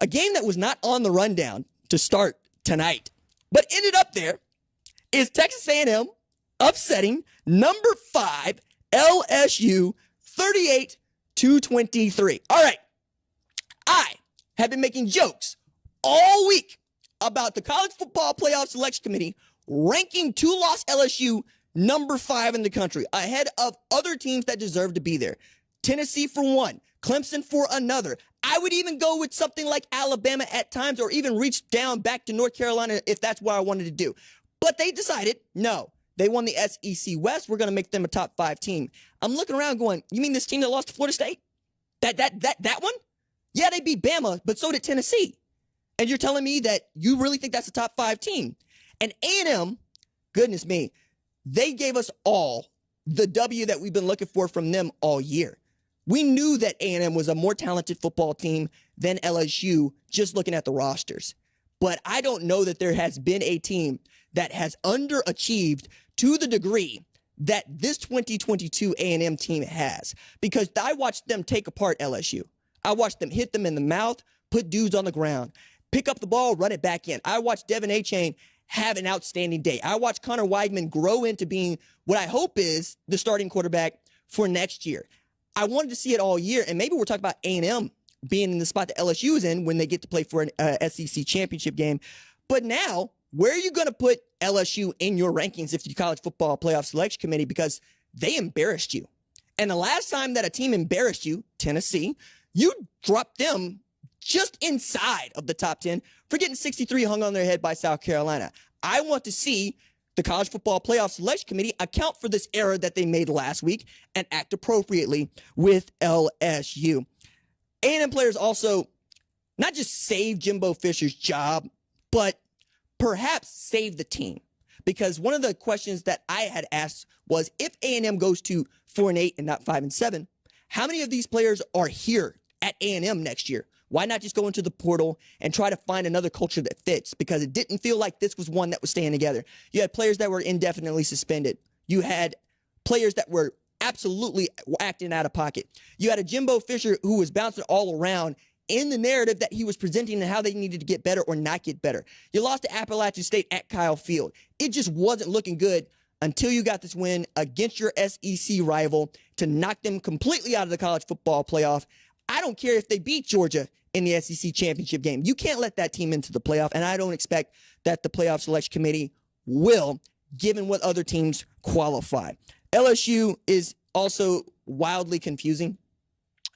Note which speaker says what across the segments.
Speaker 1: a game that was not on the rundown to start tonight, but ended up there, is Texas A&M upsetting number 5 LSU 38-23. All right, I have been making jokes all week about the College Football Playoff Selection Committee ranking 2-loss LSU number 5 in the country, ahead of other teams that deserve to be there. Tennessee for one, Clemson for another. I would even go with something like Alabama at times, or even reach down back to North Carolina if that's what I wanted to do. But they decided, no, they won the SEC West. We're going to make them a top 5 team. I'm looking around going, you mean this team that lost to Florida State? That one? Yeah, they beat Bama, but so did Tennessee. And you're telling me that you really think that's a top 5 team? And A&M, goodness me, they gave us all the W that we've been looking for from them all year. We knew that A&M was a more talented football team than LSU just looking at the rosters. But I don't know that there has been a team that has underachieved to the degree that this 2022 A&M team has. Because I watched them take apart LSU. I watched them hit them in the mouth, put dudes on the ground, pick up the ball, run it back in. I watched Devin Achane have an outstanding day. I watched Connor Weidman grow into being what I hope is the starting quarterback for next year. I wanted to see it all year, and maybe we're talking about A&M being in the spot that LSU is in when they get to play for an SEC championship game. But now, where are you going to put LSU in your rankings if the College Football Playoff Selection Committee? Because they embarrassed you. And the last time that a team embarrassed you, Tennessee, you dropped them just inside of the top 10 for getting 63 hung on their head by South Carolina. I want to see the College Football Playoff Selection Committee account for this error that they made last week and act appropriately with LSU. A&M players also not just save Jimbo Fisher's job, but perhaps save the team. Because one of the questions that I had asked was, if A&M goes to 4-8 and not 5-7, how many of these players are here at A&M next year? Why not just go into the portal and try to find another culture that fits? Because it didn't feel like this was one that was staying together. You had players that were indefinitely suspended. You had players that were absolutely acting out of pocket. You had a Jimbo Fisher who was bouncing all around in the narrative that he was presenting and how they needed to get better or not get better. You lost to Appalachian State at Kyle Field. It just wasn't looking good until you got this win against your SEC rival to knock them completely out of the college football playoff. I don't care if they beat Georgia in the SEC championship game. You can't let that team into the playoff, and I don't expect that the playoff selection committee will, given what other teams qualify. LSU is also wildly confusing.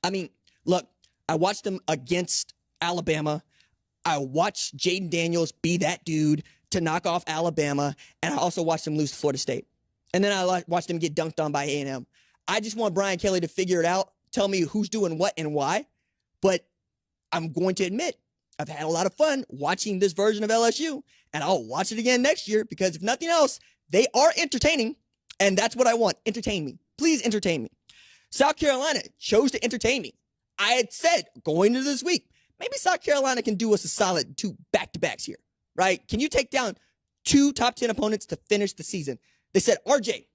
Speaker 1: I mean, look, I watched them against Alabama. I watched Jaden Daniels be that dude to knock off Alabama, and I also watched them lose to Florida State. And then I watched them get dunked on by A&M. I just want Brian Kelly to figure it out, tell me who's doing what and why. But I'm going to admit, I've had a lot of fun watching this version of LSU, and I'll watch it again next year because if nothing else, they are entertaining, and that's what I want. Entertain me. Please entertain me. South Carolina chose to entertain me. I had said going into this week, maybe South Carolina can do us a solid 2 back-to-backs here, right? Can you take down 2 top 10 opponents to finish the season? They said, RJ,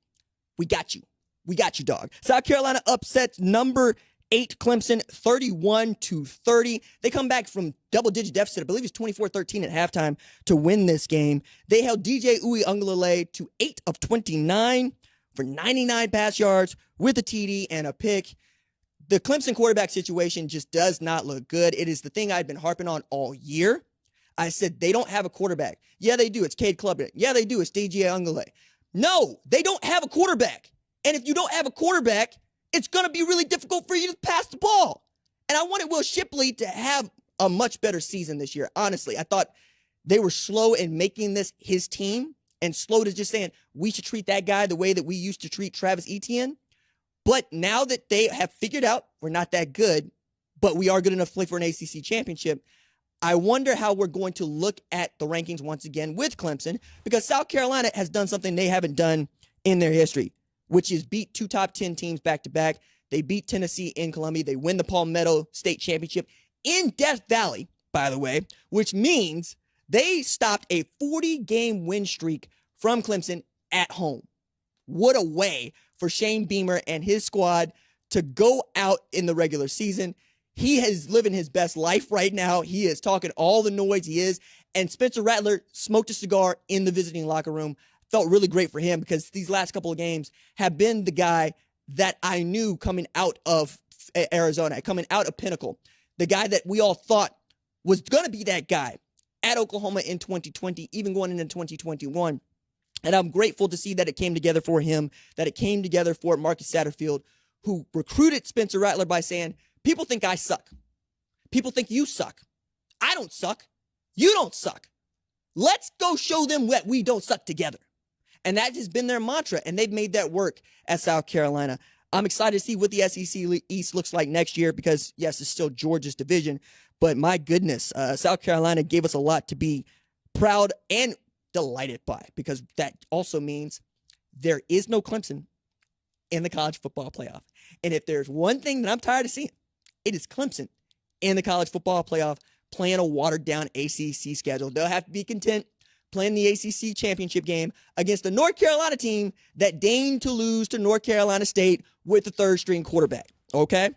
Speaker 1: we got you. We got you, dog. South Carolina upsets number 8 Clemson 31-30. They come back from double-digit deficit. I believe it's 24-13 at halftime to win this game. They held DJ Uiagalelei to 8 of 29 for 99 pass yards with a TD and a pick. The Clemson quarterback situation just does not look good. It is the thing I've been harping on all year. I said they don't have a quarterback. Yeah, they do. It's Cade Klubnik. Yeah, they do. It's DJ Uiagalelei. No, they don't have a quarterback. And if you don't have a quarterback, it's going to be really difficult for you to pass the ball. And I wanted Will Shipley to have a much better season this year. Honestly, I thought they were slow in making this his team and slow to just saying, we should treat that guy the way that we used to treat Travis Etienne. But now that they have figured out we're not that good, but we are good enough to play for an ACC championship, I wonder how we're going to look at the rankings once again with Clemson, because South Carolina has done something they haven't done in their history, which is beat 2 top 10 teams back-to-back. They beat Tennessee in Columbia. They win the Palmetto State Championship in Death Valley, by the way, which means they stopped a 40-game win streak from Clemson at home. What a way for Shane Beamer and his squad to go out in the regular season, He is living his best life right now. He is talking all the noise he is. And Spencer Rattler smoked a cigar in the visiting locker room. Felt really great for him because these last couple of games have been the guy that I knew coming out of Arizona, coming out of Pinnacle. The guy that we all thought was going to be that guy at Oklahoma in 2020, even going into 2021. And I'm grateful to see that it came together for him, that it came together for Marcus Satterfield, who recruited Spencer Rattler by saying, people think I suck. People think you suck. I don't suck. You don't suck. Let's go show them that we don't suck together. And that has been their mantra, and they've made that work at South Carolina. I'm excited to see what the SEC East looks like next year because, yes, it's still Georgia's division. But my goodness, South Carolina gave us a lot to be proud and delighted by, because that also means there is no Clemson in the college football playoff. And if there's one thing that I'm tired of seeing, it is Clemson in the college football playoff playing a watered-down ACC schedule. They'll have to be content playing the ACC championship game against a North Carolina team that deigned to lose to North Carolina State with the third-string quarterback, okay?